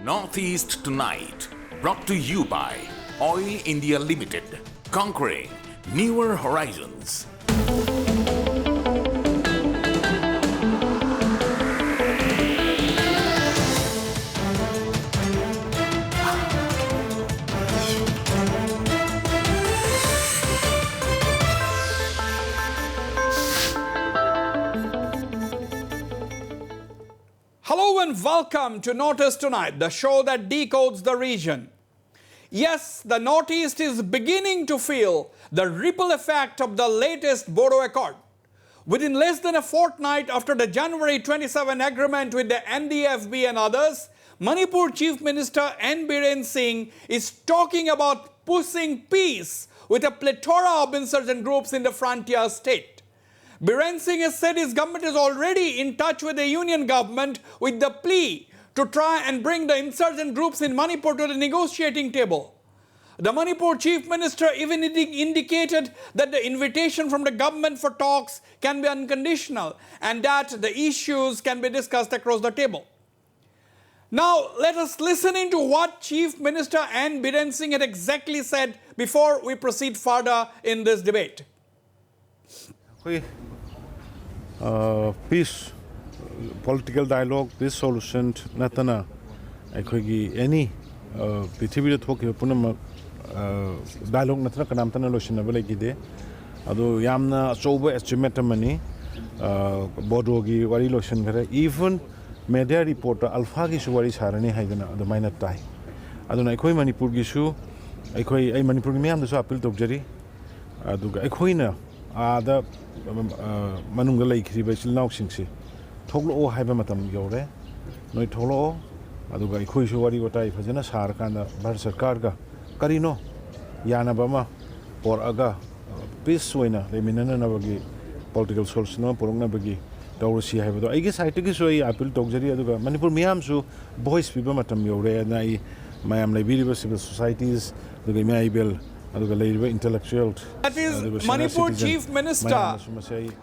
Northeast Tonight, brought to you by Oil India Limited, conquering newer horizons. Hello and welcome to Northeast Tonight, the show that decodes the region. Yes, the Northeast is beginning to feel the ripple effect of the latest Bodo Accord. Within less than a fortnight after the January 27 agreement with the NDFB and others, Manipur Chief Minister N. Biren Singh is talking about pushing peace with a plethora of insurgent groups in the frontier state. Biren Singh has said his government is already in touch with the union government with the plea to try and bring the insurgent groups in Manipur to the negotiating table. The Manipur Chief Minister even indicated that the invitation from the government for talks can be unconditional and that the issues can be discussed across the table. Now, let us listen into what Chief Minister N. Biren Singh had exactly said before we proceed further in this debate. Peace, political dialogue, peace solution, natana, any Pithibida Toki Punama dialogue natana kanamtana lotion abalagide, although Yamna sober estimatamani, Bodogi, Wari lotion, even media reporter Alphagi Suwari Sarani Haidana, the minor tie. Adonai Manipur Gishu, a Manipurimian, the appeal to Jerry, Aduga Equina. The Manunga Lake Ribachil Nauxingsi. Tolo Habamatam Yore, no Tolo, Aduga Kuishuari, what I Fazana Sarkanda, Barsa Karga, Carino, Yanabama, or Aga, Peace Wina, the Minanabagi, political solution, Porona Bagi, Taurusi Havado. I guess I took this way, Apple Togzeri, Aduga, Manipur Miamsu, boys Pibamatam Yore, and I, Mayam Liberia civil societies, the Maibel. Intellectual. That is Manipur Chief Minister.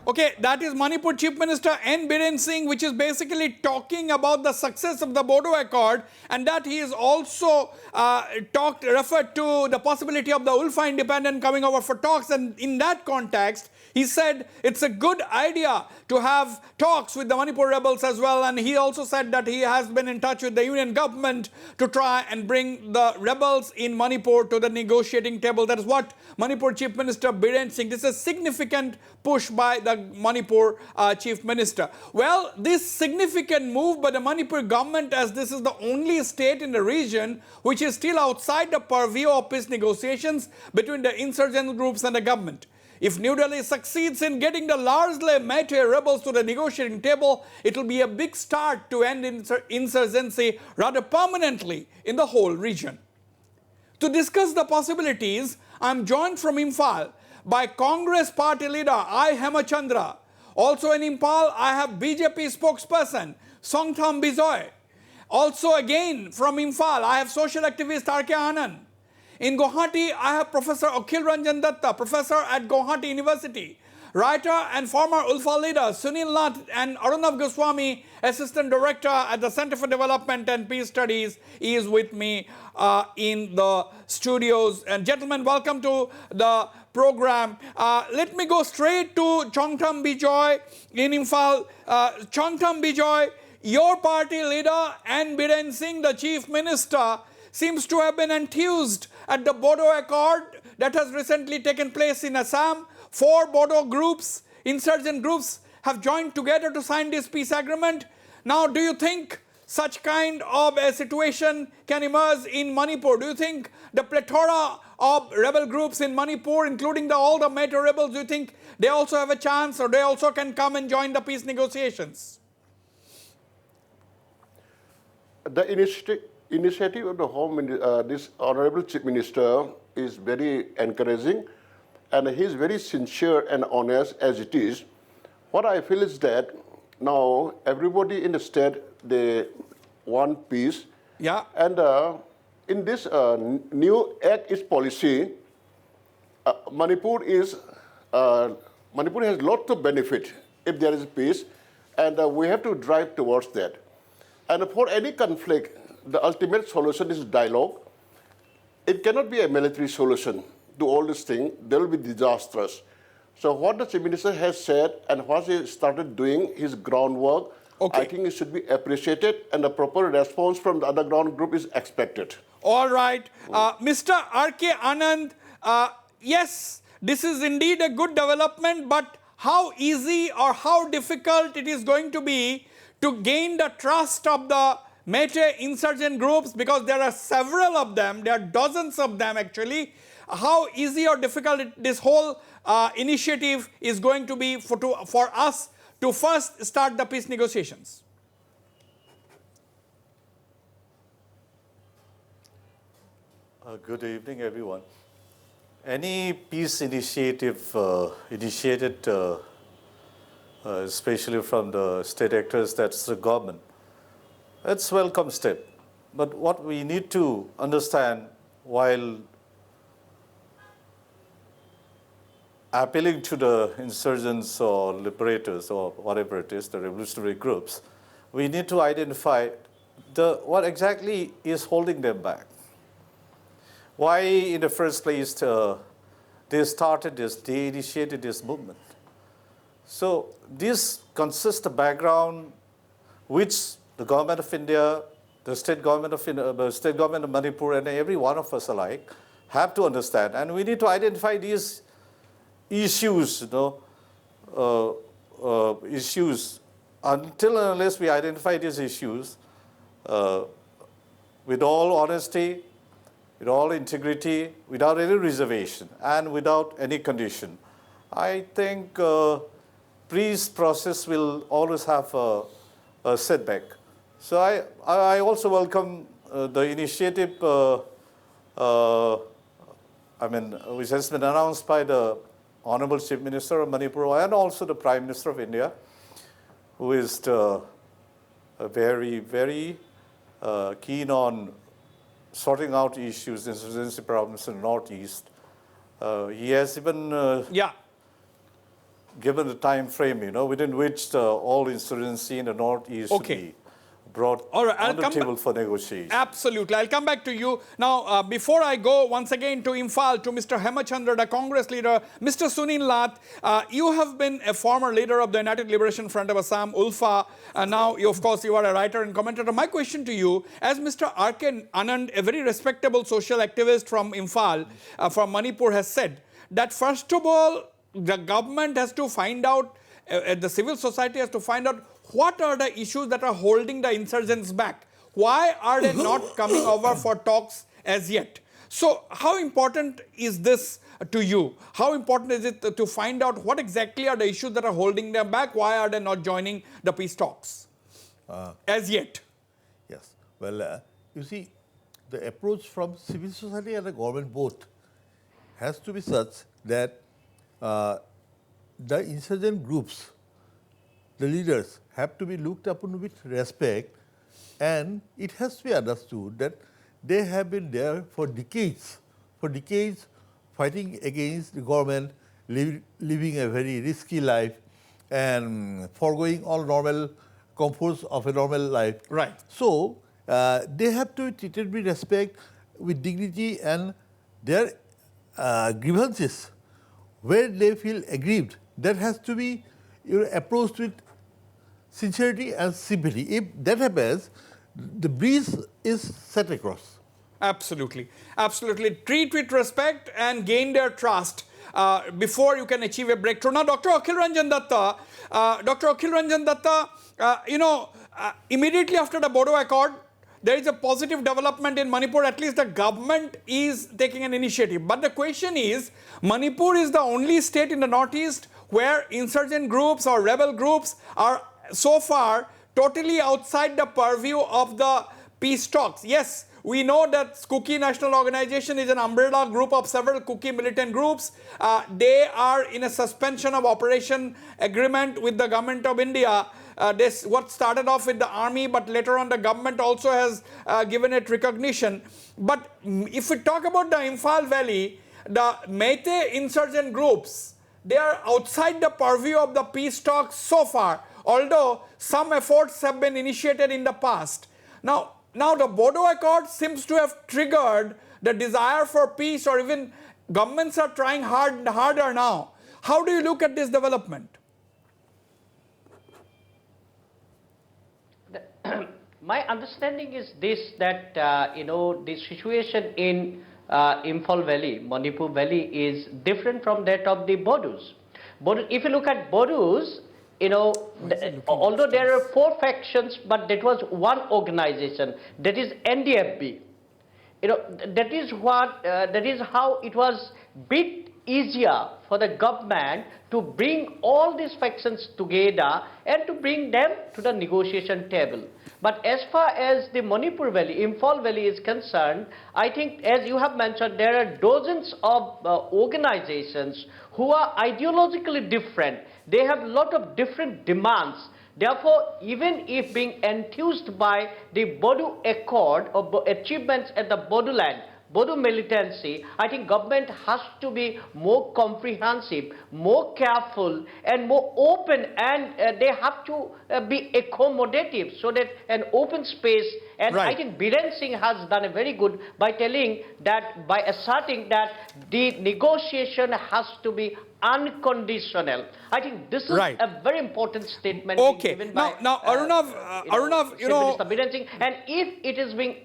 Okay, that is Manipur Chief Minister N. Biren Singh, which is basically talking about the success of the Bodo Accord, and that he is also referred to the possibility of the Ulfa Independent coming over for talks. And in that context, he said it's a good idea to have talks with the Manipur rebels as well. And he also said that he has been in touch with the union government to try and bring the rebels in Manipur to the negotiating table. That is what Manipur Chief Minister Biren Singh. This is a significant push by the Manipur Chief Minister. Well, this significant move by the Manipur government, as this is the only state in the region which is still outside the purview of peace negotiations between the insurgent groups and the government. If New Delhi succeeds in getting the largely Meitei rebels to the negotiating table, it will be a big start to end insurgency rather permanently in the whole region. To discuss the possibilities, I am joined from Imphal by Congress party leader I. Hemachandra. Also in Imphal, I have BJP spokesperson Songtham Bijoy. Also again from Imphal, I have social activist R.K. Anand. In Guwahati, I have Professor Akhil Ranjan Datta, professor at Guwahati University. Writer and former Ulfa leader Sunil Nath and Arunav Goswami, Assistant Director at the Center for Development and Peace Studies, is with me in the studios. And gentlemen, welcome to the program. Let me go straight to Songtham Bijoy in Imphal. Songtham Bijoy, your party leader N. Biren Singh, the Chief Minister, seems to have been enthused at the Bodo Accord that has recently taken place in Assam. 4 Bodo groups, insurgent groups, have joined together to sign this peace agreement. Now, do you think such kind of a situation can emerge in Manipur? Do you think the plethora of rebel groups in Manipur, including all the Meitei rebels, do you think they also have a chance, or they also can come and join the peace negotiations? The initiative of the Home this Honorable Chief Minister is very encouraging, and he is very sincere and honest as it is. What I feel is that now everybody in the state, they want peace. Yeah. And in this new Act East policy, Manipur has lots of benefit if there is peace, and we have to drive towards that. And for any conflict, the ultimate solution is dialogue. It cannot be a military solution to all this thing. There will be disastrous. So what the Chief Minister has said and what he started doing, his groundwork, I think it should be appreciated and a proper response from the other ground group is expected. All right. Mr. R.K. Anand, yes, this is indeed a good development, but how easy or how difficult it is going to be to gain the trust of the Meitei insurgent groups, because there are several of them, there are dozens of them actually. How easy or difficult this whole initiative is going to be for us to first start the peace negotiations? Good evening, everyone. Any peace initiative initiated, especially from the state actors, that's the government, it's a welcome step. But what we need to understand while appealing to the insurgents or liberators or whatever it is, the revolutionary groups, we need to identify what exactly is holding them back. Why, in the first place, they initiated this movement. So this consists of background which the government of India, the state government of Manipur, and every one of us alike have to understand. And we need to identify these issues, issues. Until and unless we identify these issues with all honesty, with all integrity, without any reservation, and without any condition, I think peace process will always have a setback. So I also welcome the initiative, which has been announced by the Honorable Chief Minister of Manipur and also the Prime Minister of India, who is very, very keen on sorting out issues, insurgency problems in the Northeast. He has even given the time frame, within which all insurgency in the Northeast should be brought on the table for negotiation. Absolutely. I'll come back to you. Now, before I go once again to Imphal, to Mr. Hemachandra, the Congress leader, Mr. Sunil Lath, you have been a former leader of the United Liberation Front of Assam, ULFA, and now, of course, you are a writer and commentator. My question to you, as Mr. R.K. Anand, a very respectable social activist from Imphal, from Manipur, has said that, first of all, the government has to find out, the civil society has to find out what are the issues that are holding the insurgents back. Why are they not coming over for talks as yet? So how important is this to you? How important is it to find out what exactly are the issues that are holding them back? Why are they not joining the peace talks as yet? Yes. Well, you see, the approach from civil society and the government both has to be such that the insurgent groups, the leaders, have to be looked upon with respect, and it has to be understood that they have been there for decades fighting against the government, living a very risky life and foregoing all normal comforts of a normal life. Right. So they have to be treated with respect, with dignity, and their grievances, where they feel aggrieved, that has to be approached with sincerity and sympathy. If that happens, the breeze is set across. Absolutely. Absolutely. Treat with respect and gain their trust before you can achieve a breakthrough. Now, Dr. Akhil Ranjan Datta, immediately after the Bodo Accord, there is a positive development in Manipur. At least the government is taking an initiative. But the question is, Manipur is the only state in the Northeast where insurgent groups or rebel groups are so far totally outside the purview of the peace talks. Yes, we know that Kuki National Organization is an umbrella group of several Kuki militant groups. They are in a suspension of operation agreement with the government of India. This what started off with the army, but later on the government also has given it recognition. But if we talk about the Imphal Valley, the Meitei insurgent groups, they are outside the purview of the peace talks so far, although some efforts have been initiated in the past. Now, now the Bodo Accord seems to have triggered the desire for peace, or even governments are trying harder now. How do you look at this development? My understanding is this, that the situation in Imphal Valley, Manipur Valley, is different from that of the Bodus. If you look at Bodus, although there are 4 factions, but that was one organization, that is NDFB. That is how it was bit easier for the government to bring all these factions together and to bring them to the negotiation table. But as far as the Manipur Valley, Imphal Valley is concerned, I think, as you have mentioned, there are dozens of organizations who are ideologically different. They have a lot of different demands. Therefore, even if being enthused by the Bodo Accord or achievements at the Bodoland, Bodo militancy, I think government has to be more comprehensive, more careful and more open, and they have to be accommodative so that an open space, and right. I think Biren Singh has done a very good by telling that, by asserting that the negotiation has to be unconditional. I think this is right. a very important statement Okay. given Now, by Arnav, Minister Biren Singh, and if it is being,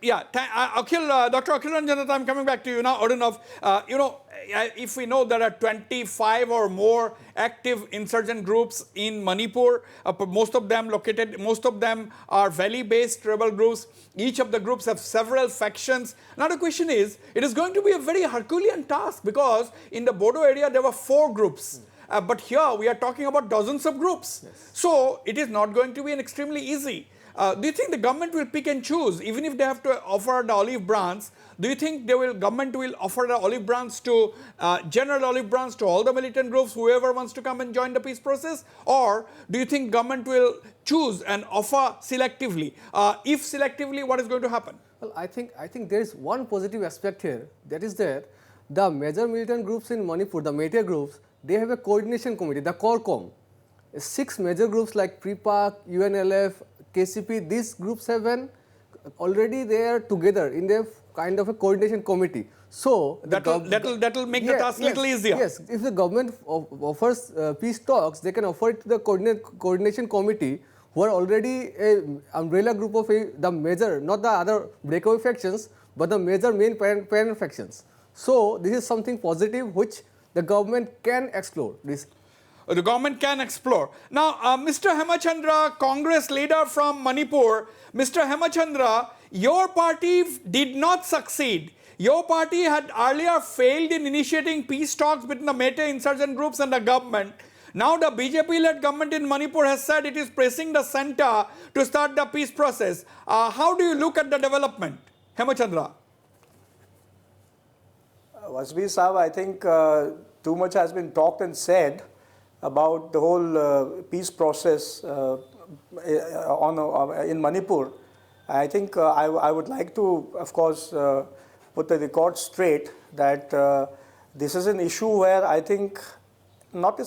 Yeah, Dr. Akhil Ranjan, I'm coming back to you now. Arnav, if we know there are 25 or more active insurgent groups in Manipur, most of them are valley-based rebel groups. Each of the groups have several factions. Now the question is, it is going to be a very Herculean task, because in the Bodo area there were 4 groups. But here we are talking about dozens of groups. Yes. So it is not going to be an extremely easy. Do you think the government will pick and choose, even if they have to offer the olive branch? Do you think government will offer the olive branch to general olive branch to all the militant groups, whoever wants to come and join the peace process? Or do you think government will choose and offer selectively? If selectively, what is going to happen? Well, I think there is one positive aspect here. That is that the major militant groups in Manipur, the Meitei groups, they have a coordination committee, the CORCOM. 6 major groups like PRIPAC, UNLF, KCP, these groups have been already there together in the kind of a coordination committee. So that will make the task a little easier. Yes, if the government offers peace talks, they can offer it to the coordination committee, who are already a umbrella group of the major, not the other breakaway factions, but the major main parent factions. So this is something positive which the government can explore. The government can explore. Now, Mr. Hemachandra, Congress leader from Manipur, Mr. Hemachandra, your party did not succeed. Your party had earlier failed in initiating peace talks between the Meitei insurgent groups and the government. Now the BJP-led government in Manipur has said it is pressing the center to start the peace process. How do you look at the development? Hemachandra. Wasbir Sahab, I think too much has been talked and said about the whole peace process in Manipur. I think I would like to, of course, put the record straight that this is an issue where I think not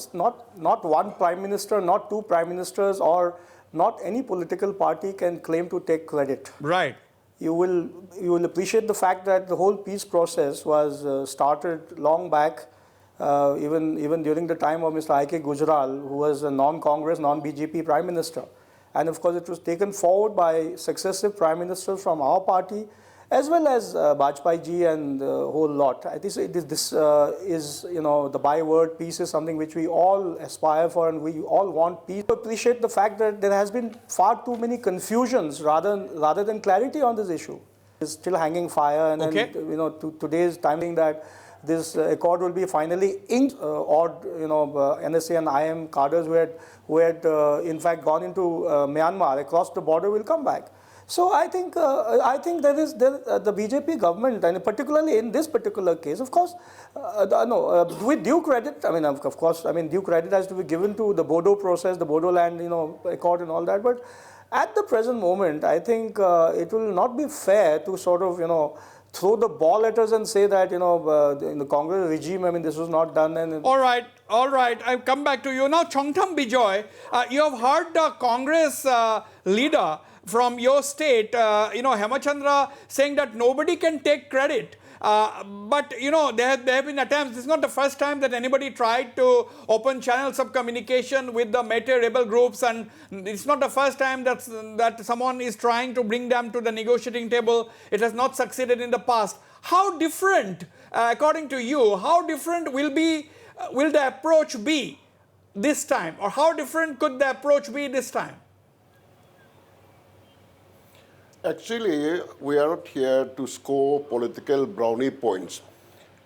one prime minister, not 2 prime ministers, or not any political party can claim to take credit. Right. You will appreciate the fact that the whole peace process was started long back. Even during the time of Mr. I.K. Gujral, who was a non-Congress, non-BJP Prime Minister. And of course, it was taken forward by successive Prime Ministers from our party, as well as Bajpayee ji and the whole lot. I think this is, the byword peace is something which we all aspire for, and we all want peace. I appreciate the fact that there has been far too many confusions rather than clarity on this issue. It's still hanging fire, and okay. then, to today's timing that this accord will be finally inked, NSA and IM cadres who had in fact gone into Myanmar across the border will come back. So I think the BJP government, and particularly in this particular case, of course, with due credit, due credit has to be given to the Bodo process, the Bodoland, accord and all that. But at the present moment, I think it will not be fair to sort of, throw the ball at us and say that, in the Congress regime, this was not done. And all right. I'll come back to you. Now, Chongtham Bijoy, you have heard the Congress leader from your state, Hemachandra saying that nobody can take credit. But there have been attempts. This is not the first time that anybody tried to open channels of communication with the Meitei rebel groups, and it's not the first time that someone is trying to bring them to the negotiating table. It has not succeeded in the past. How different, according to you, how different will the approach be this time, or how different could the approach be this time? Actually, we are not here to score political brownie points.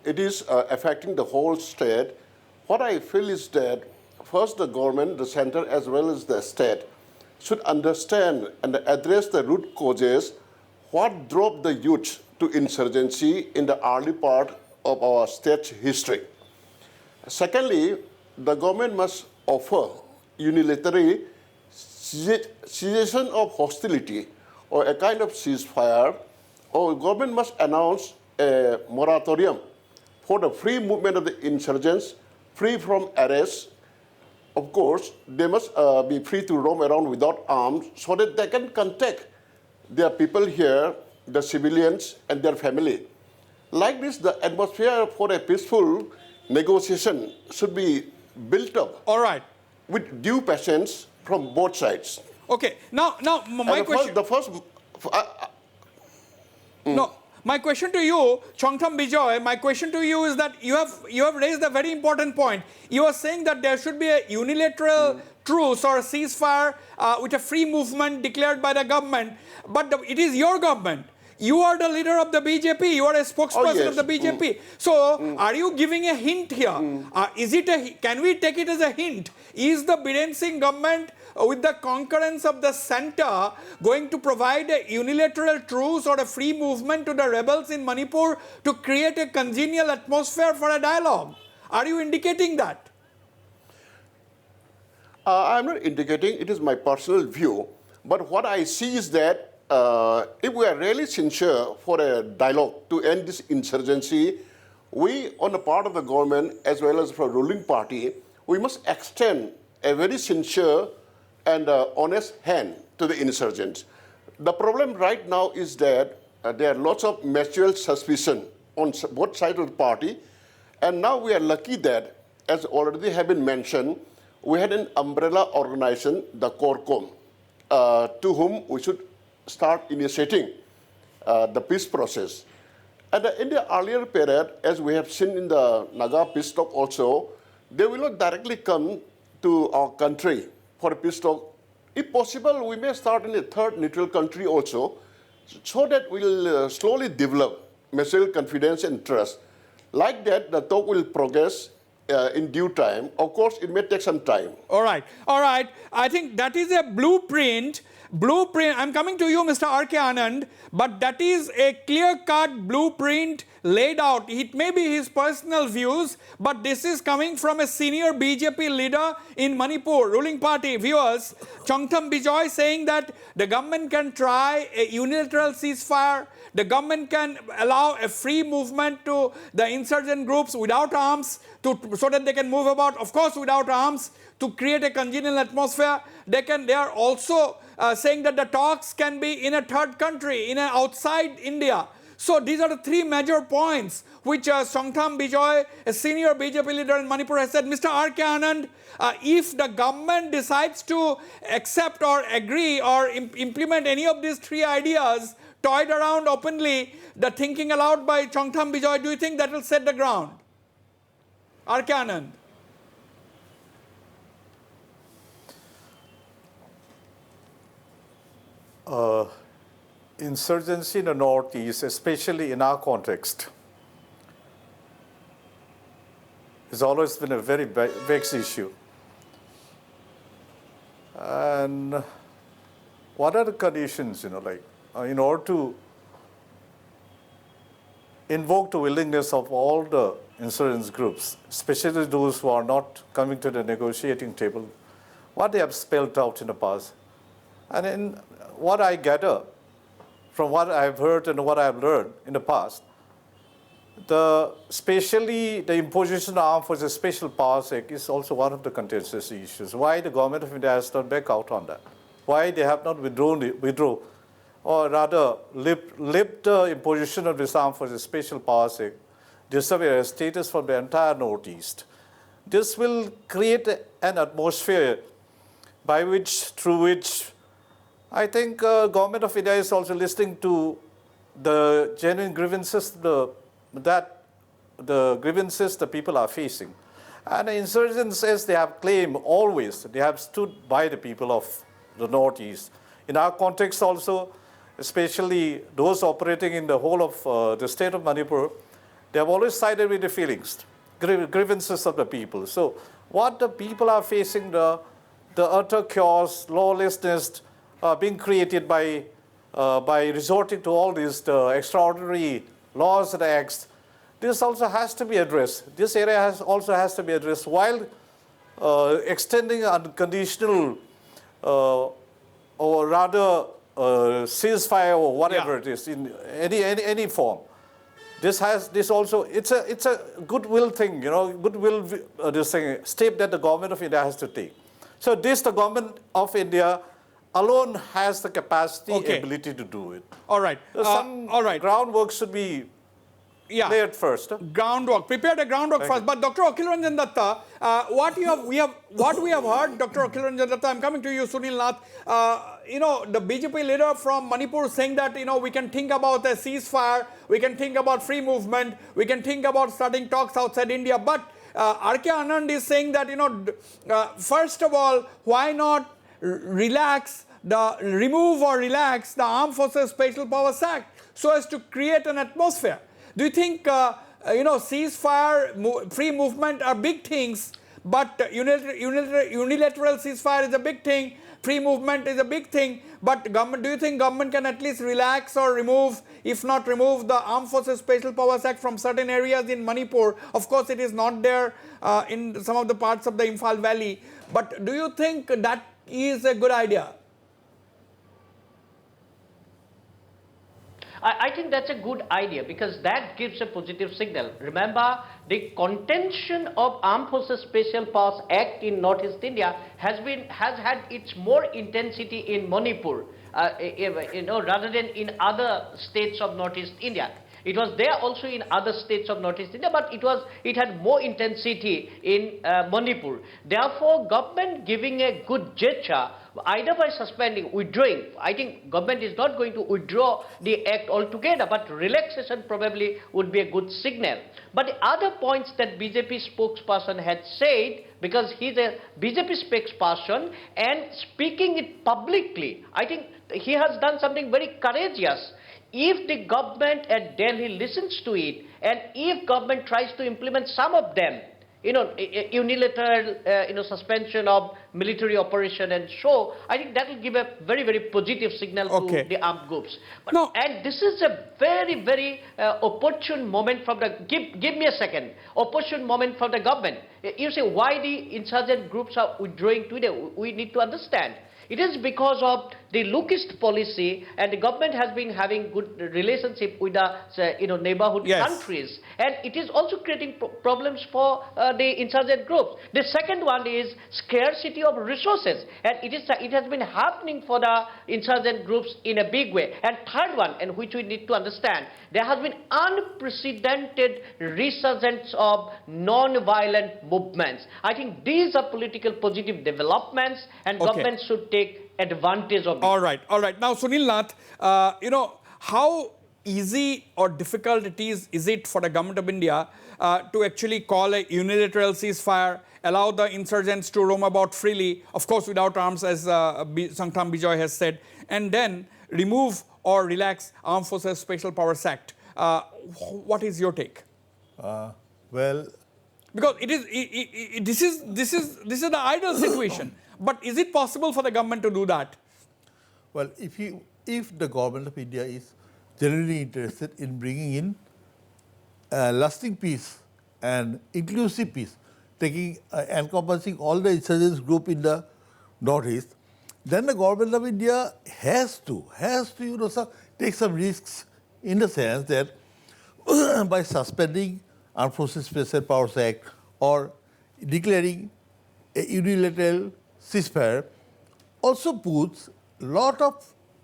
It is affecting the whole state. What I feel is that first the government, the center as well as the state should understand and address the root causes, what drove the youth to insurgency in the early part of our state's history. Secondly, the government must offer unilateral cessation of hostility or a kind of ceasefire, or government must announce a moratorium for the free movement of the insurgents, free from arrests. Of course, they must be free to roam around without arms so that they can contact their people here, the civilians and their family. Like this, the atmosphere for a peaceful negotiation should be built up. All right. With due patience from both sides. Okay. Now, my question. No, my question to you, Chongtham Bijoy, my question to you is that you have raised a very important point. You are saying that there should be a unilateral truce or a ceasefire with a free movement declared by the government, but it is your government. You are the leader of the BJP. You are a spokesperson of the BJP. So, are you giving a hint here? Can we take it as a hint? Is the Biren Singh government, with the concurrence of the center, going to provide a unilateral truce or a free movement to the rebels in Manipur to create a congenial atmosphere for a dialogue? Are you indicating that? I'm not indicating, it is my personal view. But what I see is that if we are really sincere for a dialogue to end this insurgency, we, on the part of the government as well as for ruling party, we must extend a very sincere and honest hand to the insurgents. The problem right now is that there are lots of mutual suspicion on both sides of the party, and now we are lucky that, as already have been mentioned, we had an umbrella organization, the CORCOM, to whom we should start initiating the peace process. And in the earlier period, as we have seen in the Naga peace talk also, they will not directly come to our country for a peace talk. If possible, we may start in a third neutral country also, so that we'll slowly develop mutual confidence and trust. Like that, the talk will progress in due time. Of course, it may take some time. All right. I think that is a blueprint. I'm coming to you, Mr. R.K. Anand, but that is a clear-cut blueprint laid out. It may be his personal views, but this is coming from a senior BJP leader in Manipur, ruling party. Viewers, Chongtham Bijoy saying that the government can try a unilateral ceasefire, the government can allow a free movement to the insurgent groups without arms, so that they can move about, of course without arms, to create a congenial atmosphere. They are also saying that the talks can be in a third country, outside India. So these are the three major points which Chongtham Bijoy, a senior BJP leader in Manipur, has said. Mr. R.K. Anand, if the government decides to accept or agree or implement any of these three ideas, toyed around openly, the thinking aloud by Chongtham Bijoy, do you think that will set the ground? R.K. Anand. Insurgency in the Northeast, especially in our context, has always been a very vexed issue. And what are the conditions, in order to invoke the willingness of all the insurgents groups, especially those who are not coming to the negotiating table, what they have spelled out in the past? And in what I gather from what I've heard and what I've learned in the past, especially the imposition of arms for the Special Powers Act is also one of the contentious issues. Why the government of India has not back out on that? why they have not withdraw, or rather lift the imposition of this Armed Forces Special Powers Act, disappear a status for the entire Northeast. This will create an atmosphere through which I think government of India is also listening to the genuine grievances that the grievances the people are facing. And the insurgents, as they have claimed always, they have stood by the people of the Northeast. In our context also, especially those operating in the whole of the state of Manipur, they have always sided with the feelings, grievances of the people. So what the people are facing, the utter chaos, lawlessness being created by resorting to all these extraordinary laws and acts, this also has to be addressed. This area also has to be addressed while extending unconditional or rather ceasefire or whatever it is in any form. It's a goodwill thing, this thing, step that the government of India has to take. So the government of India alone has the capacity, ability to do it. All right. All right. Groundwork should be layered first. Groundwork. Prepare the groundwork first. But Dr. Akhil Ranjan Datta, what we have heard, Dr. Akhil Ranjan Datta, I'm coming to you, Sunil Nath. The BJP leader from Manipur saying that, we can think about a ceasefire, we can think about free movement, we can think about starting talks outside India. But R.K. Anand is saying that, first of all, why not remove or relax the Armed Forces Special Powers Act so as to create an atmosphere? Do you think, ceasefire, free movement are big things, but unilateral ceasefire is a big thing, free movement is a big thing, but do you think government can at least relax or remove, if not remove, the Armed Forces Special Powers Act from certain areas in Manipur? Of course, it is not there in some of the parts of the Imphal Valley, but do you think that is a good idea? I think that's a good idea because that gives a positive signal. Remember, the contention of Armed Forces Special Powers Act in Northeast India has had its more intensity in Manipur, rather than in other states of Northeast India. It was there also in other states of Northeast India, but it had more intensity in Manipur. Therefore, government giving a good gesture, either by withdrawing. I think government is not going to withdraw the act altogether, but relaxation probably would be a good signal. But the other points that BJP spokesperson had said, because he's a BJP spokesperson and speaking it publicly, I think he has done something very courageous. If the government at Delhi listens to it, and if government tries to implement some of them, unilateral, suspension of military operation and so, I think that will give a very, very positive signal to the armed groups. And this is a very, very opportune moment from the, give me a second, opportune moment for the government. You say why the insurgent groups are withdrawing today, we need to understand. It is because of the lookist policy, and the government has been having good relationship with the neighborhood countries, and it is also creating problems for the insurgent groups. The second one is scarcity of resources, and it has been happening for the insurgent groups in a big way. And third one, and which we need to understand, there has been unprecedented resurgence of non-violent movements. I think these are political positive developments, and government should take advantage of it. All right. Now, Sunil Nath, how easy or difficult it is it for the government of India to actually call a unilateral ceasefire, allow the insurgents to roam about freely, of course without arms, as Sangtam Bijoy has said, and then remove or relax Armed Forces Special Powers Act? What is your take? Well, because this is the ideal situation. But is it possible for the government to do that? Well, if the government of India is genuinely interested in bringing in lasting peace and inclusive peace, encompassing all the insurgents group in the Northeast, then the government of India has to take some risks, in the sense that by suspending Armed Forces Special Powers Act or declaring a unilateral ceasefire, also puts a lot of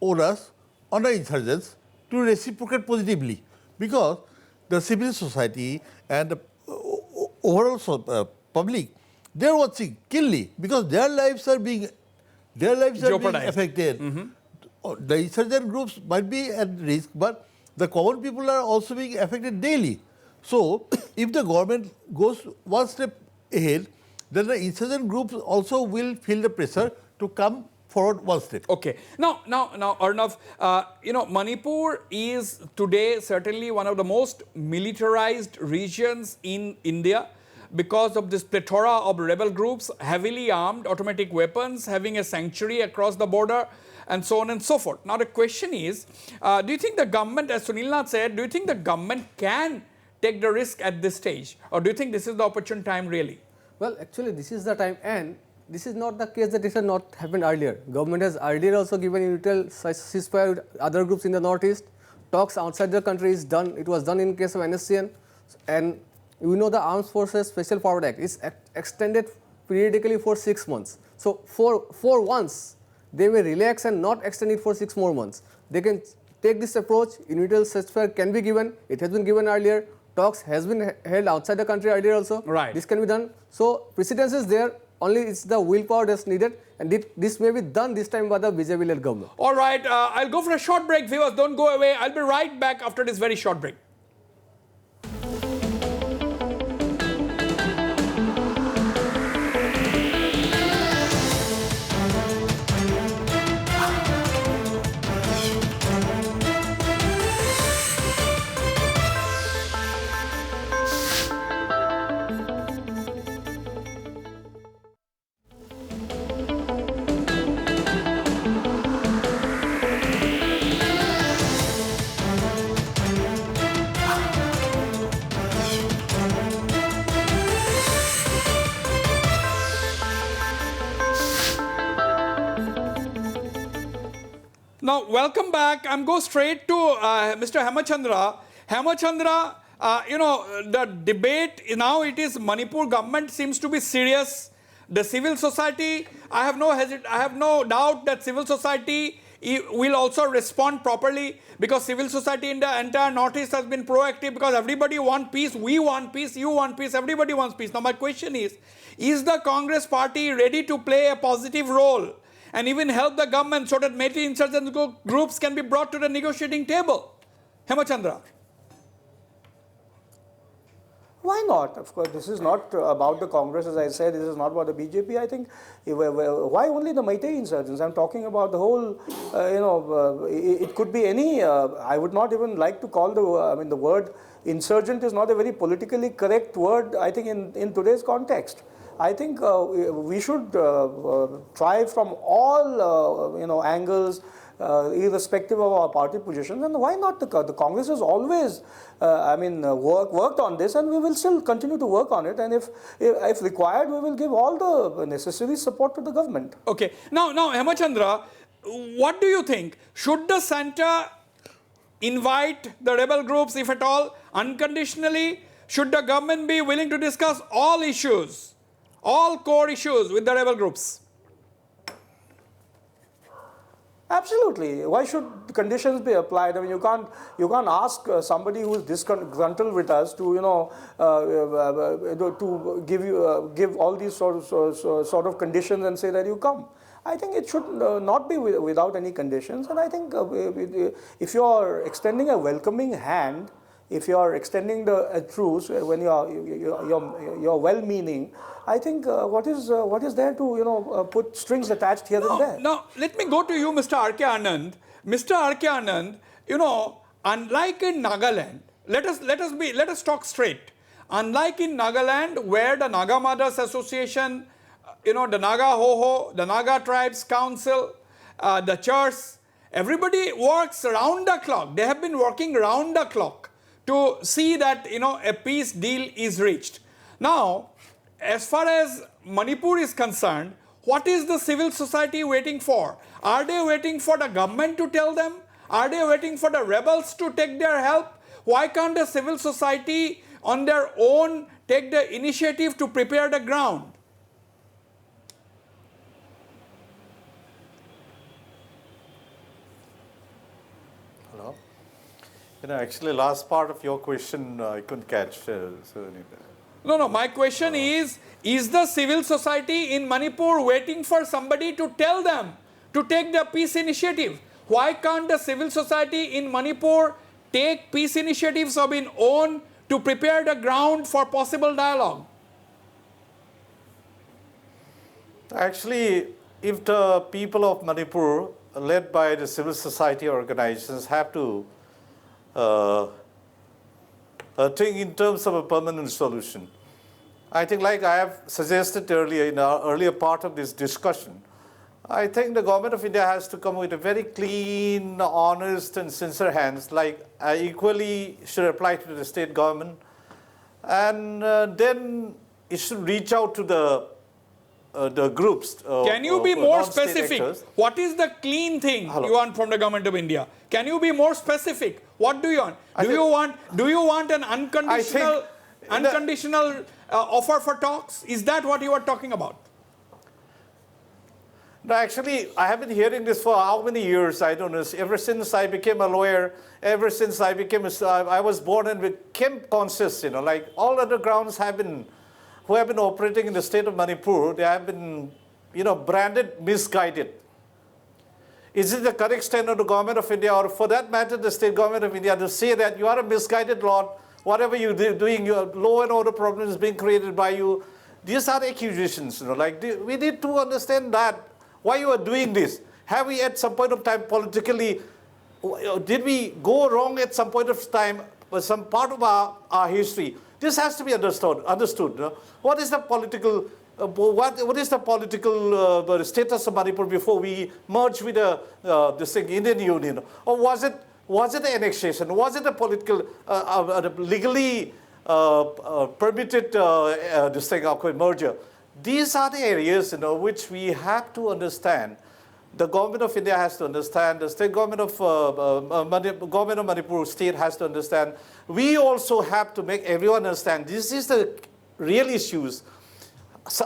onus on the insurgents to reciprocate positively, because the civil society and the overall public, they are watching keenly, because their lives are being Jeopardized. affected. The insurgent groups might be at risk, but the common people are also being affected daily. So, if the government goes one step ahead, then the insurgent groups also will feel the pressure to come forward one step. Okay. Now, Arnav, Manipur is today certainly one of the most militarized regions in India because of this plethora of rebel groups, heavily armed, automatic weapons, having a sanctuary across the border, and so on and so forth. Now, the question is, do you think the government, as Sunil Nath said, do you think the government can take the risk at this stage? Or do you think this is the opportune time really? Well, actually, this is the time, and this is not the case that it has not happened earlier. Government has earlier also given unilateral ceasefire with other groups in the northeast. Talks outside the country is done. It was done in case of NSCN, and we know the Armed Forces Special Forward Act is extended periodically for 6 months. So for once, they may relax and not extend it for 6 more months. They can take this approach. Unilateral ceasefire can be given. It has been given earlier. Talks has been held outside the country earlier also. Right. This can be done. So precedence is there. Only it's the willpower that's needed, and this may be done this time by the BJP-led government. All right, I'll go for a short break. Viewers, don't go away. I'll be right back after this very short break. Now, welcome back. I'm going straight to Mr. Hemachandra. Hemachandra, the debate now, it is Manipur government seems to be serious. The civil society, I have no doubt that civil society will also respond properly, because civil society in the entire Northeast has been proactive, because everybody wants peace, we want peace, you want peace, everybody wants peace. Now, my question is the Congress party ready to play a positive role and even help the government so that military insurgent groups can be brought to the negotiating table? Hemachandra. Why not? Of course, this is not about the Congress, as I said. This is not about the BJP. I think, why only the Meitei insurgents? I'm talking about the whole, it could be any, I would not even like to call the word insurgent is not a very politically correct word, I think, in today's context. I think we should try from all, angles, irrespective of our party positions. And why not? The Congress has always, worked on this, and we will still continue to work on it. And if required, we will give all the necessary support to the government. Okay. Now, Hemachandra, what do you think? Should the center invite the rebel groups, if at all, unconditionally? Should the government be willing to discuss all issues, all core issues with the rebel groups? Absolutely. Why should conditions be applied? I mean, you can't ask somebody who is disgruntled with us to to give all these sort of conditions and say that you come. I think it should not be without any conditions. And I think if you are extending a welcoming hand, if you are extending a truce when you're well-meaning, I think what is there to put strings attached here and there. Now let me go to you, Mr. R.K. Anand. Mr. R.K. Anand, unlike in Nagaland, let us talk straight. Unlike in Nagaland, where the Naga Mothers Association, the Naga Hoho, the Naga Tribes Council, the church, everybody works round the clock. They have been working round the clock to see that a peace deal is reached. Now, as far as Manipur is concerned, what is the civil society waiting for? Are they waiting for the government to tell them? Are they waiting for the rebels to take their help? Why can't the civil society on their own take the initiative to prepare the ground? Actually, last part of your question I couldn't catch. No, my question is the civil society in Manipur waiting for somebody to tell them to take the peace initiative? Why can't the civil society in Manipur take peace initiatives of its own to prepare the ground for possible dialogue? Actually, if the people of Manipur, led by the civil society organizations, have to think in terms of a permanent solution, I think, like I have suggested earlier in our earlier part of this discussion, I think the government of India has to come with a very clean, honest, and sincere hands, like equally should apply to the state government. And then it should reach out to the groups. Can you be more specific? Actors. What is the clean thing you want from the government of India? Can you be more specific? What do you want? Do you want an unconditional offer for talks? Is that what you are talking about? No, actually, I have been hearing this for how many years? I don't know. Ever since I became a lawyer, ever since I was born and became conscious, like all other grounds who have been operating in the state of Manipur, they have been, branded misguided. Is it the correct stand of the government of India, or for that matter, the state government of India, to say that you are a misguided lord, whatever you're doing, your law and order problem is being created by you? These are accusations, we need to understand that. Why you are doing this? Have we at some point of time politically, did we go wrong at some point of time, some part of our history? This has to be understood. What is the political, what is the political status of Manipur before we merge with this thing, Indian Union? Or was it an annexation? Was it a political, legally permitted this thing, merger? These are the areas, which we have to understand. The government of India has to understand. The state government of Manipur state has to understand. We also have to make everyone understand. This is the real issues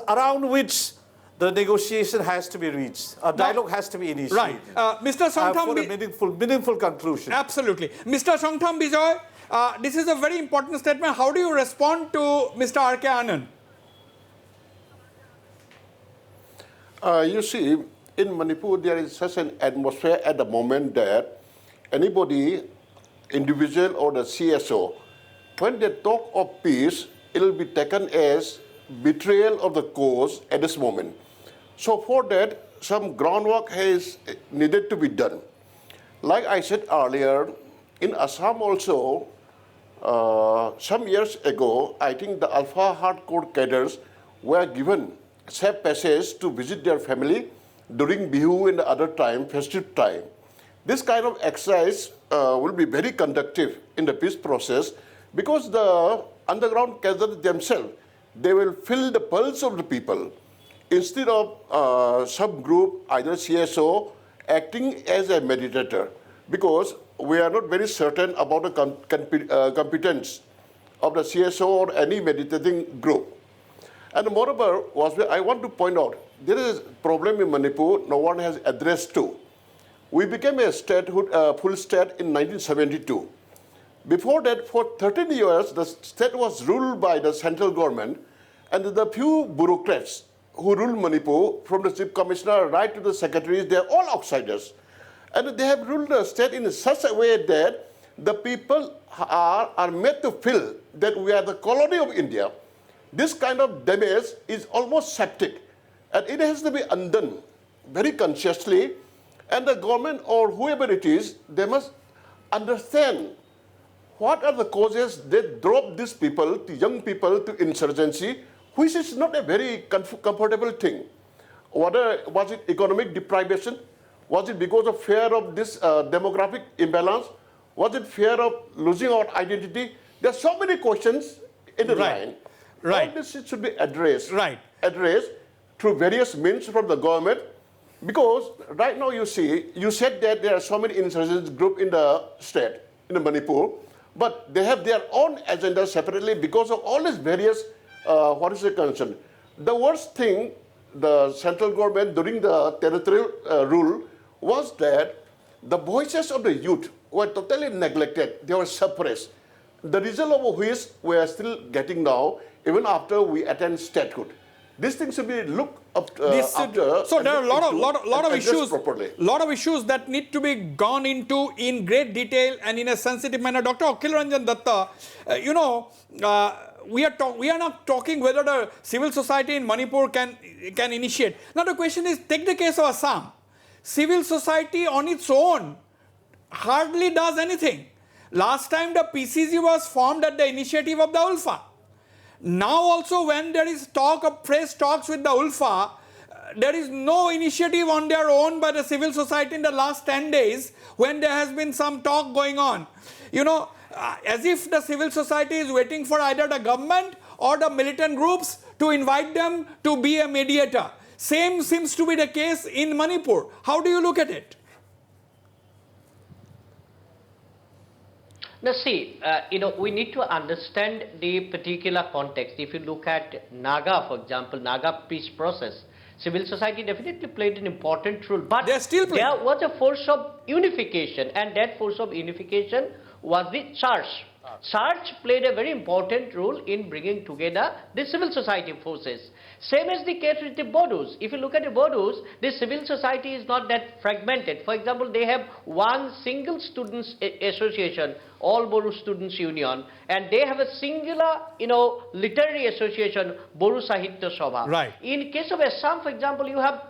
around which the negotiation has to be reached. A dialogue has to be initiated. Right, Mr. Songtham, for a meaningful conclusion. Absolutely, Mr. Songtham Bijoy. This is a very important statement. How do you respond to Mr. R.K. Anand? You see, in Manipur, there is such an atmosphere at the moment that anybody, individual or the CSO, when they talk of peace, it will be taken as betrayal of the cause at this moment. So for that, some groundwork has needed to be done. Like I said earlier, in Assam also, some years ago, I think the Alpha hardcore cadres were given safe passage to visit their family during Bihu and the other time, festive time. This kind of exercise will be very conductive in the peace process, because the underground cadres themselves, they will feel the pulse of the people instead of some group, either CSO, acting as a meditator, because we are not very certain about the competence of the CSO or any meditating group. And moreover, I want to point out, there is a problem in Manipur no one has addressed to. We became a statehood, full state in 1972. Before that, for 13 years, the state was ruled by the central government, and the few bureaucrats who rule Manipur, from the chief commissioner right to the secretaries, they are all outsiders. And they have ruled the state in such a way that the people are made to feel that we are the colony of India. This kind of damage is almost septic, and it has to be undone very consciously. And the government or whoever it is, they must understand what are the causes that drove these people, the young people, to insurgency, which is not a very comfortable thing. Was it economic deprivation? Was it because of fear of this demographic imbalance? Was it fear of losing our identity? There are so many questions in the line. Right. All this should be addressed. Right. Addressed through various means from the government, because right now you see, you said that there are so many insurgent groups in the state, in the Manipur, but they have their own agenda separately because of all these various, what is the concern? The worst thing, the central government during the territorial rule was that the voices of the youth were totally neglected. They were suppressed. The result of which we are still getting now, even after we attain statehood. These things should be looked after. So there are a lot of issues, properly. lot of issues that need to be gone into in great detail and in a sensitive manner. Dr. Akhil Ranjan Datta, we are not talking whether the civil society in Manipur can initiate. Now the question is, take the case of Assam. Civil society on its own hardly does anything. Last time the PCC was formed at the initiative of the ULFA. Now also when there is talk of fresh talks with the ULFA, there is no initiative on their own by the civil society in the last 10 days when there has been some talk going on. As if the civil society is waiting for either the government or the militant groups to invite them to be a mediator. Same seems to be the case in Manipur. How do you look at it? Now see, we need to understand the particular context. If you look at Naga, for example, Naga peace process, civil society definitely played an important role. But there was a force of unification, and that force of unification was the church. Church played a very important role in bringing together the civil society forces. Same as the case with the Bodos. If you look at the Bodos, the civil society is not that fragmented. For example, they have one single students association, All Bodo Students Union, and they have a singular, literary association, Bodo Sahitya Sabha. Right. In case of Assam, for example, you have,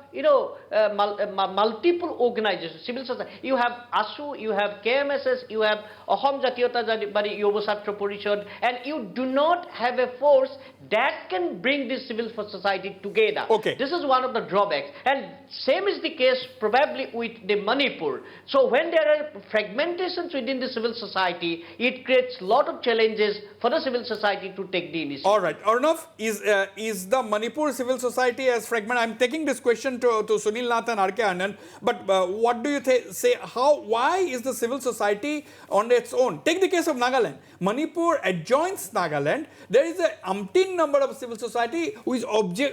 multiple organizations, civil society. You have ASU, you have KMSS, you have Ahom Jatiyota Bari Yuva Chhatra Parishad, and you do not have a force that can bring this civil society together. Okay. This is one of the drawbacks. And same is the case probably with the Manipur. So when there are fragmentations within the civil society, it creates a lot of challenges for the civil society to take the initiative. All right. Arnav, is the Manipur civil society as fragmented? I'm taking this question to Sunil Nath and R.K. Anand, but what do you say? Why is the civil society on its own? Take the case of Nagaland. Manipur adjoins Nagaland. There is an umpteen number of civil society who is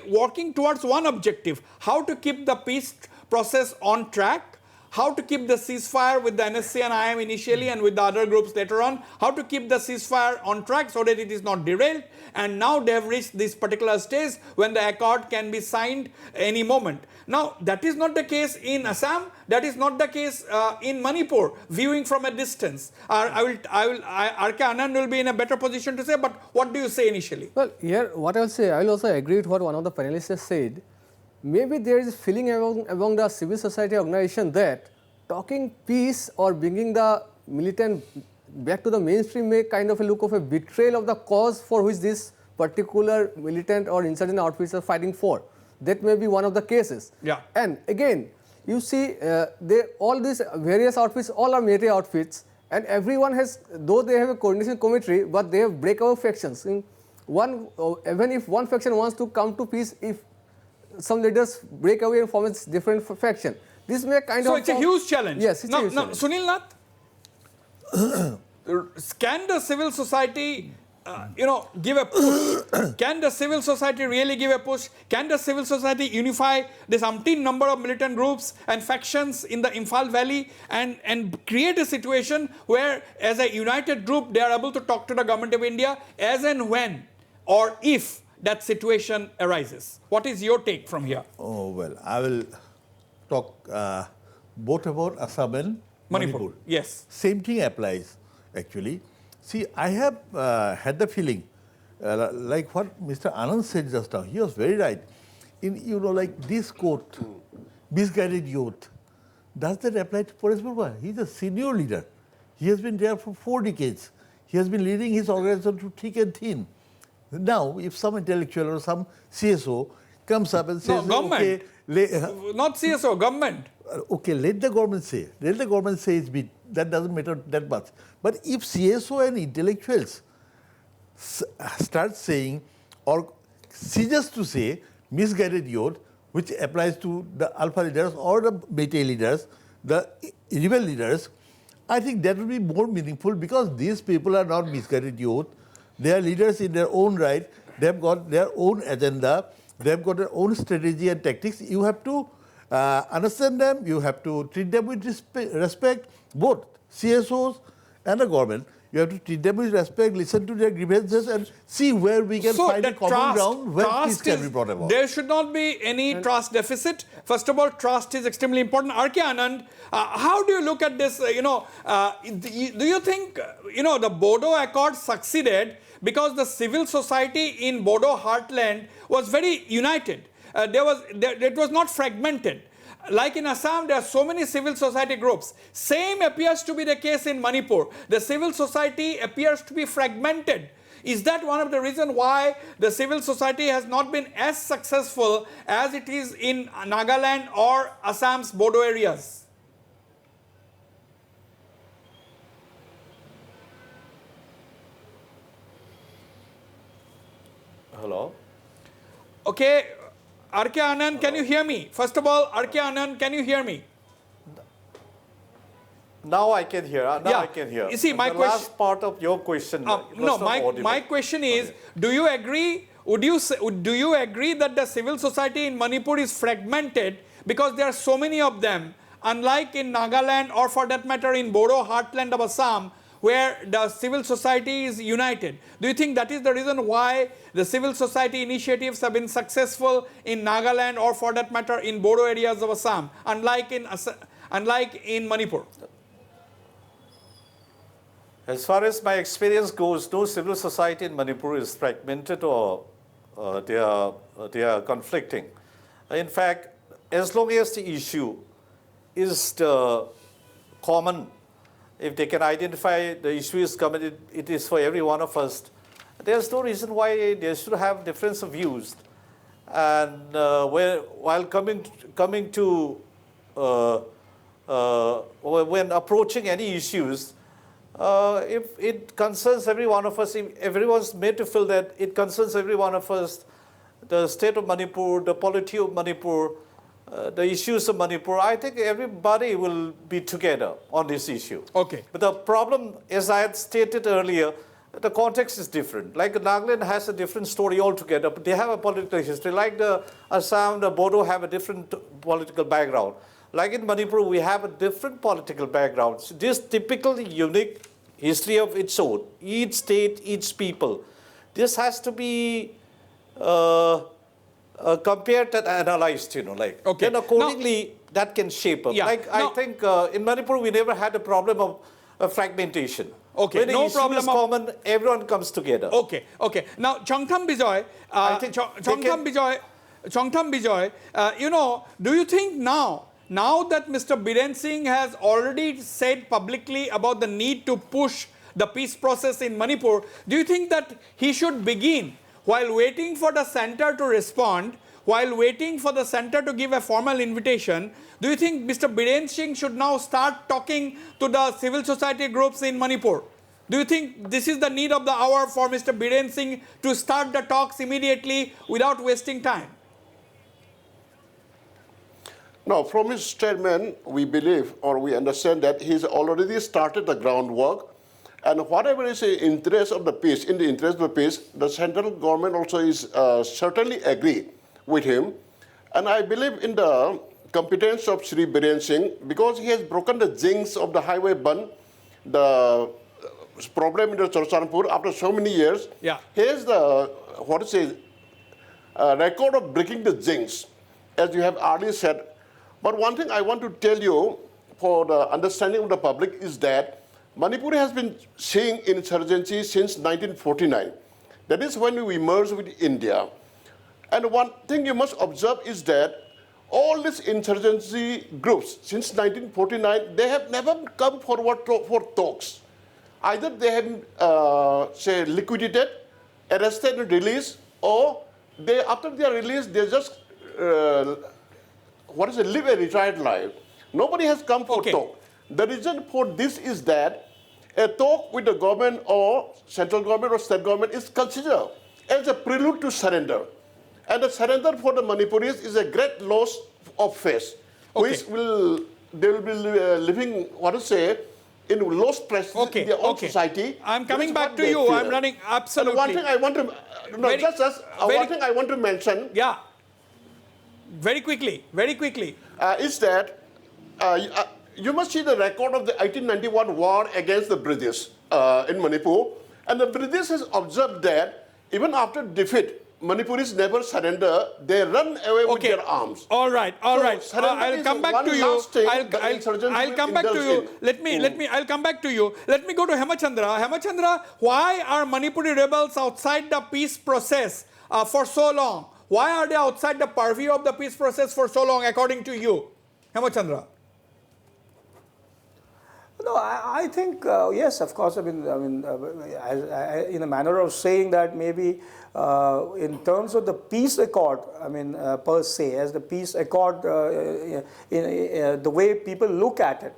working towards one objective: how to keep the peace process on track, how to keep the ceasefire with the NSC and IM initially and with the other groups later on, how to keep the ceasefire on track so that it is not derailed. And now they have reached this particular stage when the accord can be signed any moment. Now, that is not the case in Assam. That is not the case in Manipur, viewing from a distance. R.K. Anand will be in a better position to say, but what do you say initially? Well, here, what I will say, I will also agree with what one of the panelists has said. Maybe there is a feeling among the civil society organization that talking peace or bringing the militant back to the mainstream may kind of a look of a betrayal of the cause for which this particular militant or insurgent outfits are fighting for. That may be one of the cases. Yeah. And again, you see, all these various outfits, all are military outfits, and everyone has, though they have a coordination committee, but they have breakaway factions. Even if one faction wants to come to peace, if some leaders break away and form a different faction. This may kind of... So it's a huge challenge. Yes, it's a huge challenge. Sunil Nath, can the civil society, give a push? Can the civil society really give a push? Can the civil society unify this umpteen number of militant groups and factions in the Imphal Valley and create a situation where, as a united group, they are able to talk to the government of India as and when or if that situation arises? What is your take from here? Oh, well, I will talk both about Assam and Manipur. Yes. Same thing applies, actually. See, I have had the feeling, like what Mr. Anand said just now, he was very right. Like this quote, misguided youth, does that apply to Paresh Barua? He is a senior leader. He has been there for 4 decades. He has been leading his organization through thick and thin. Now, if some intellectual or some CSO comes up and says, no, government. Okay, not CSO, government. Okay, let the government say. Let the government say it's bit. That doesn't matter that much. But if CSO and intellectuals start saying or ceases to say misguided youth, which applies to the Alpha leaders or the Beta leaders, the rebel leaders, I think that will be more meaningful because these people are not misguided youth. They are leaders in their own right. They have got their own agenda. They have got their own strategy and tactics. You have to understand them. You have to treat them with respect, both CSOs and the government, you have to treat them with respect, listen to their grievances, and see where we can find a common ground where peace can be brought about. There should not be any trust deficit. First of all, trust is extremely important. R.K. Anand, how do you look at this? Do you think, the Bodo Accord succeeded because the civil society in Bodo heartland was very united? It was not fragmented. Like in Assam, there are so many civil society groups. Same appears to be the case in Manipur. The civil society appears to be fragmented. Is that one of the reasons why the civil society has not been as successful as it is in Nagaland or Assam's Bodo areas? Hello? Okay. R.K. Anand, can you hear me? First of all, R.K. Anand, can you hear me? Now I can hear. Yeah. I can hear. You see, my the question, last part of your question. my question is, do you agree? Do you agree that the civil society in Manipur is fragmented because there are so many of them, unlike in Nagaland or for that matter in Bodo heartland of Assam, where the civil society is united? Do you think that is the reason why the civil society initiatives have been successful in Nagaland or for that matter in Bodo areas of Assam, unlike in Manipur? As far as my experience goes, no civil society in Manipur is fragmented or they are conflicting. In fact, as long as the issue is common, if they can identify the issue is common, it is for every one of us. There's no reason why they should have difference of views. And while coming to when approaching any issues, if it concerns every one of us, if everyone's made to feel that it concerns every one of us, the state of Manipur, the polity of Manipur, the issues of Manipur, I think everybody will be together on this issue. Okay. But the problem, as I had stated earlier, the context is different. Like Nagaland has a different story altogether, but they have a political history. Like the Assam, the Bodo have a different political background. Like in Manipur, we have a different political background. So this typically unique history of its own, each state, each people. This has to be compared and analyzed, Okay. Then accordingly, that can shape up. Yeah. I think in Manipur, we never had a problem of fragmentation. Okay, When the no issue problem is common, everyone comes together. Okay. Now, Chongtham Bijoy, do you think now that Mr. Biren Singh has already said publicly about the need to push the peace process in Manipur, do you think that he should begin, while waiting for the center to respond, while waiting for the center to give a formal invitation, do you think Mr. Biren Singh should now start talking to the civil society groups in Manipur? Do you think this is the need of the hour for Mr. Biren Singh to start the talks immediately without wasting time? No, from his statement, we believe or we understand that he's already started the groundwork. And whatever is the interest of the peace, in the interest of the peace, the central government also is certainly agree with him. And I believe in the competence of Shri Biren Singh because he has broken the jinx of the highway ban, the problem in the Chorchanpur after so many years. Yeah. He has the, record of breaking the jinx, as you have already said. But one thing I want to tell you for the understanding of the public is that Manipur has been seeing insurgency since 1949. That is when we merged with India. And one thing you must observe is that all these insurgency groups since 1949, they have never come forward for talks. Either they have, liquidated, arrested and released, or they, after they are released, they just, live a retired life. Nobody has come for talk. The reason for this is that a talk with the government or central government or state government is considered as a prelude to surrender. And the surrender for the Manipuris is a great loss of face, which they will be living, in lost prestige in their own society. I'm coming back to you. I'm running absolutely. And one thing I want to, one thing I want to mention. Yeah. Very quickly. Is that you must see the record of the 1891 war against the British in Manipur. And the British has observed that even after defeat, Manipuris never surrender. They run away with their arms. All right. I'll come back to you. I'll come back to you. I'll come back to you. Let me go to Hemachandra. Hemachandra, why are Manipuri rebels outside the peace process for so long? Why are they outside the purview of the peace process for so long, according to you? Hemachandra. No, I think yes, of course. I mean, in a manner of saying that maybe in terms of the peace accord, I mean, per se, as the peace accord, the way people look at it.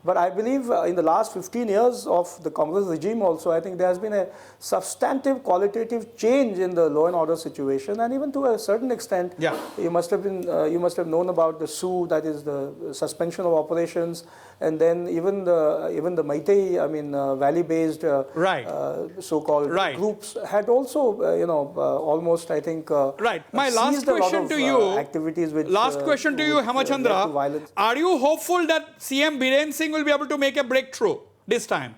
But I believe in the last 15 years of the Congress regime also, I think there has been a substantive qualitative change in the law and order situation, and even to a certain extent, you must have known about the SU, that is the suspension of operations, and then even the Meitei, I mean, valley-based so-called groups had also, almost, I think, My last question to you, activities which Hemachandra, are you hopeful that CM Biren Singh will be able to make a breakthrough this time?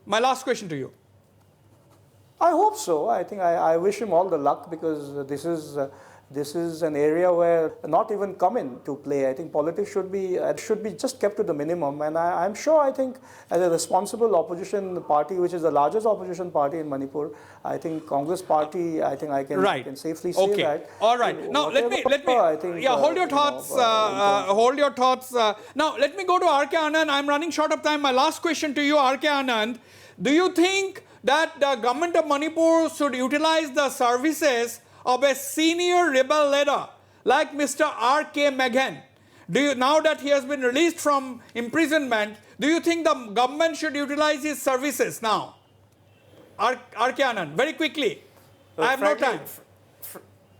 My last question to you. I hope so. I think I wish him all the luck, because this is an area where not even come into play. I think politics should be just kept to the minimum. And I'm sure, I think, as a responsible opposition party, which is the largest opposition party in Manipur, I think Congress party, I think I can safely say that. All right. Now let me hold your thoughts. Hold your thoughts. Now let me go to R.K. Anand. I'm running short of time. My last question to you, R.K. Anand. Do you think that the government of Manipur should utilize the services of a senior rebel leader like Mr. R.K. Meghan? Now that he has been released from imprisonment, do you think the government should utilize his services now? R.K. Anand, very quickly. I have no time.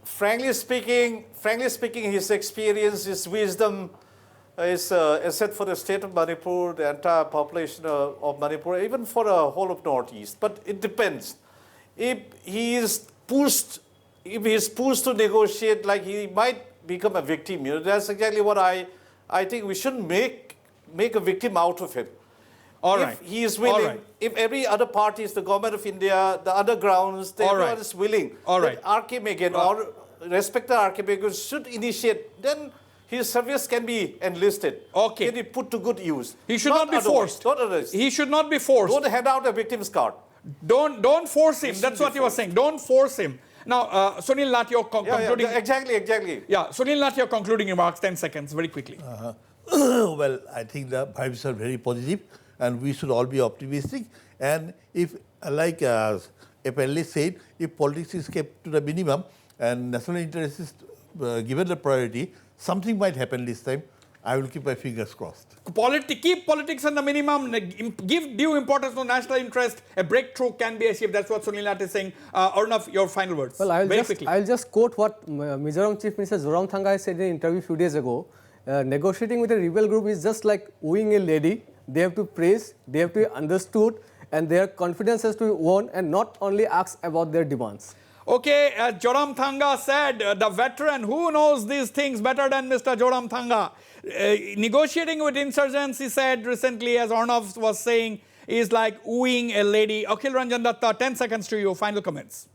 Frankly speaking, his experience, his wisdom is asset for the state of Manipur, the entire population of Manipur, even for the whole of Northeast. But it depends. If he is pushed to negotiate, like, he might become a victim. That's exactly what I think. We shouldn't make a victim out of him. If he is willing, if every other party is the government of India, the other grounds, everyone is willing, then R.K. Meghan or respected R.K. Meghan should initiate, then his service can be enlisted. Can be put to good use. He should not be forced. He should not be forced. Don't hand out a victim's card. Don't force him. That's what you were saying. Don't force him. Now, Sunil Nath, your concluding... Exactly. Yeah, Sunil Nath, your concluding remarks, 10 seconds, very quickly. Well, I think the vibes are very positive, and we should all be optimistic. And if, like Appellee said, if politics is kept to the minimum and national interest is given the priority, something might happen this time. I will keep my fingers crossed. Keep politics on the minimum, give due importance to national interest. A breakthrough can be achieved. That's what Sunil Nath is saying. Arnav, your final words. Well, I'll just quote what Mizoram Chief Minister Zoramthanga said in an interview a few days ago. Negotiating with a rebel group is just like wooing a lady. They have to praise, they have to be understood, and their confidence has to be won, and not only ask about their demands. Okay, as Zoramthanga said, the veteran, who knows these things better than Mr. Zoramthanga? Negotiating with insurgents, he said recently, as Arnav was saying, is like wooing a lady. Akhil Ranjan Datta, 10 seconds to you, final comments.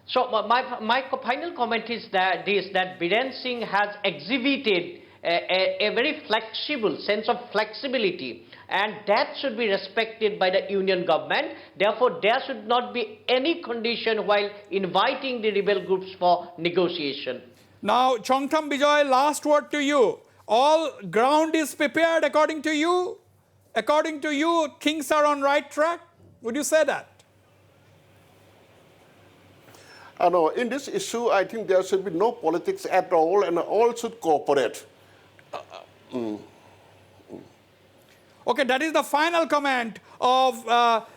So my final comment is that Biren Singh has exhibited a very flexible sense of flexibility, and that should be respected by the union government. Therefore, there should not be any condition while inviting the rebel groups for negotiation. Now, Chongtham Bijoy, last word to you. All ground is prepared according to you? According to you, things are on right track? Would you say that? No, in this issue, I think there should be no politics at all, and all should cooperate. Okay, that is the final comment of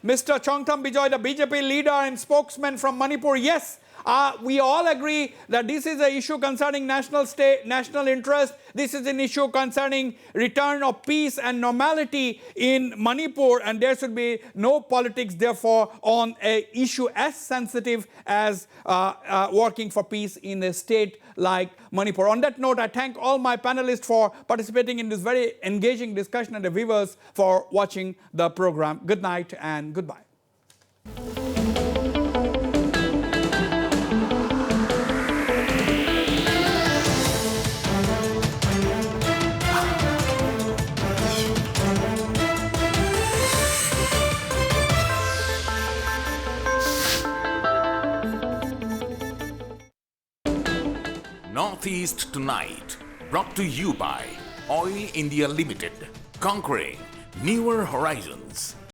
Mr. Chongtham Bijoy, the BJP leader and spokesman from Manipur. Yes, We all agree that this is an issue concerning national interest. This is an issue concerning return of peace and normality in Manipur, and there should be no politics, therefore, on an issue as sensitive as working for peace in a state like Manipur. On that note, I thank all my panelists for participating in this very engaging discussion and the viewers for watching the program. Good night and goodbye. Northeast Tonight, brought to you by Oil India Limited, conquering newer horizons.